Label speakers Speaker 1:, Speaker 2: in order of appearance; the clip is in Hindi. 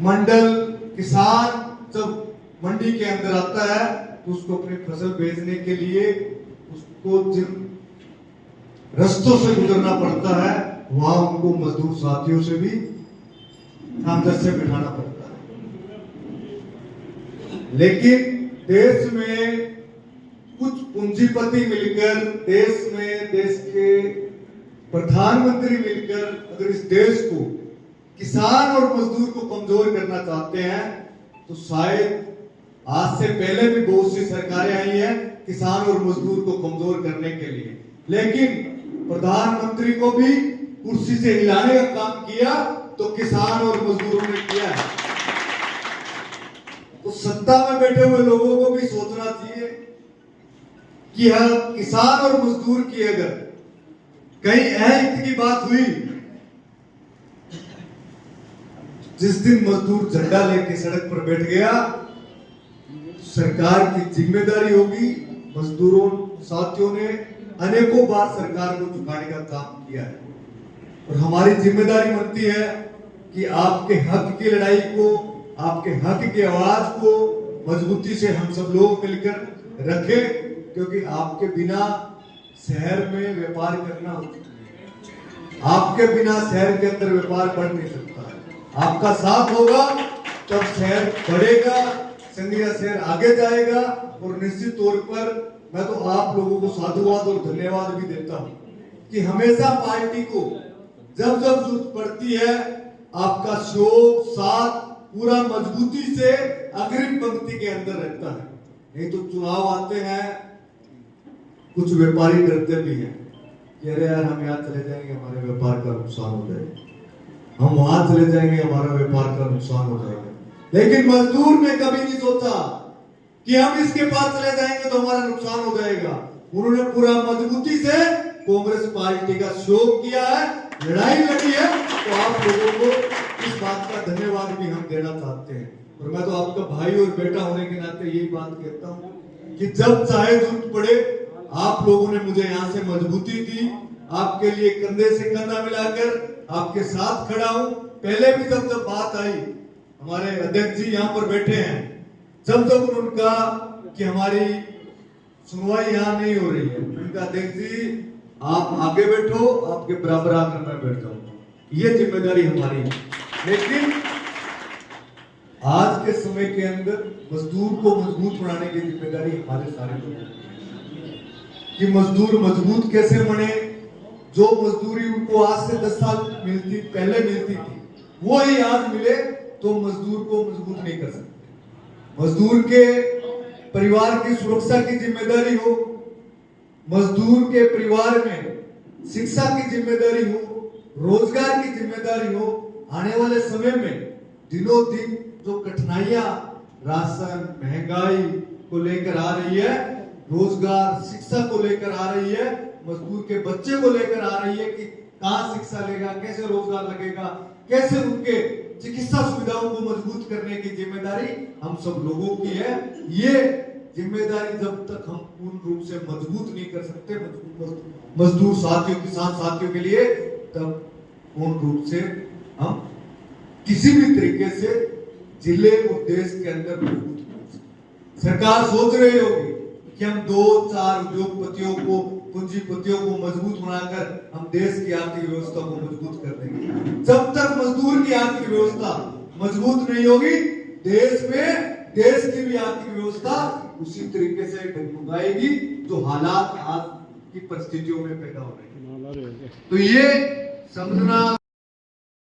Speaker 1: मंडल किसान जब मंडी के अंदर आता है तो उसको अपनी फसल बेचने के लिए उसको जिन रस्तों से गुजरना पड़ता है वहां उनको मजदूर साथियों से भी सामंजस्य बिठाना पड़ता है। लेकिन देश में कुछ पूंजीपति मिलकर, देश के प्रधानमंत्री मिलकर अगर इस देश को, किसान और मजदूर को कमजोर करना चाहते हैं तो शायद आज से पहले भी बहुत सी सरकारें आई हैं किसान और मजदूर को कमजोर करने के लिए, लेकिन प्रधानमंत्री को भी कुर्सी से हिलाने का काम किया तो किसान और मजदूरों ने किया है। तो सत्ता में बैठे हुए लोगों को भी सोचना चाहिए कि हाँ, किसान और मजदूर की अगर कहीं अहित की बात हुई, जिस दिन मजदूर झंडा लेके सड़क पर बैठ गया, सरकार की जिम्मेदारी होगी। मजदूरों साथियों ने अनेकों बार सरकार को झुकाने का काम किया है और हमारी जिम्मेदारी बनती है कि आपके हक की लड़ाई को, आपके हक की आवाज को मजबूती से हम सब लोग मिलकर रखें, क्योंकि आपके बिना शहर में व्यापार करना, आपके बिना शहर के अंदर व्यापार बढ़ नहीं सकता है। आपका साथ होगा तब शहर बढ़ेगा, संगरिया शहर आगे जाएगा। और निश्चित तौर पर मैं तो आप लोगों को साधुवाद और धन्यवाद भी देता हूं कि हमेशा पार्टी को जब जब जरूरत पड़ती है आपका शोक साथ पूरा मजबूती से अग्रिम पंक्ति के अंदर रहता है। नहीं तो चुनाव आते हैं, कुछ व्यापारी डरते भी हैं कि अरे यार हम यहाँ चले जाएंगे हमारे व्यापार का नुकसान हो जाएगा, हम वहां चले जाएंगे हमारा व्यापार का नुकसान हो जाएगा। लेकिन मजदूर ने कभी नहीं सोचा कि हम इसके पास चले जाएंगे तो हमारा नुकसान हो जाएगा। उन्होंने पूरा मजबूती से कांग्रेस पार्टी का शोक किया है, लड़ाई लड़ी है। तो आप लोगों को इस बात का धन्यवाद भी हम देना चाहते हैं। और मैं तो आपका भाई और बेटा होने के नाते यही बात कहता हूँ कि जब चाहे जरूरत पड़े आप लोगों ने मुझे यहाँ से मजबूती दी, आपके लिए कंधे से कंधा मिलाकर आपके साथ खड़ा हूँ। पहले भी जब बात आई, हमारे अध्यक्ष जी यहाँ पर बैठे हैं, जब उन्होंने कहा कि हमारी सुनवाई यहाँ नहीं हो रही है, उनका अध्यक्ष जी आप आगे बैठो, आपके बराबर आकर मैं बैठ जाऊंगा, ये जिम्मेदारी हमारी है। लेकिन आज के समय के अंदर मजदूर को मजबूत बनाने की जिम्मेदारी हमारे सारे लोगों की कि मजदूर मजबूत कैसे बने। जो मजदूरी उनको आज से 10 साल पहले मिलती थी वो ही आज मिले तो मजदूर को मजबूत नहीं कर सकते। मजदूर के परिवार की सुरक्षा की जिम्मेदारी हो, मजदूर के परिवार में शिक्षा की जिम्मेदारी हो, रोजगार की जिम्मेदारी हो। आने वाले समय में दिनों दिन जो कठिनाइयां राशन महंगाई को लेकर आ रही है, रोजगार शिक्षा को लेकर आ रही है, मजदूर के बच्चे को लेकर आ रही है कि कहां शिक्षा लेगा, कैसे रोजगार लगेगा, कैसे उनके चिकित्सा सुविधाओं को मजबूत करने की जिम्मेदारी हम सब लोगों की है। ये जिम्मेदारी जब तक हम पूर्ण रूप से मजबूत नहीं कर सकते मजदूर साथियों, किसान साथियों के लिए, तब पूर्ण रूप से हम किसी भी तरीके से जिले और देश के अंदर मजबूत कर सकते। सरकार सोच रही होगी कि हम 2-4 उद्योगपतियों को, पूंजीपतियों को मजबूत बनाकर हम देश की आर्थिक व्यवस्था को मजबूत कर देंगे। जब तक मजदूर की आर्थिक व्यवस्था मजबूत नहीं होगी, देश की भी आर्थिक व्यवस्था उसी तरीके से डगमगाएगी जो हालात आज की परिस्थितियों में पैदा हो रहे हैं। तो ये समझना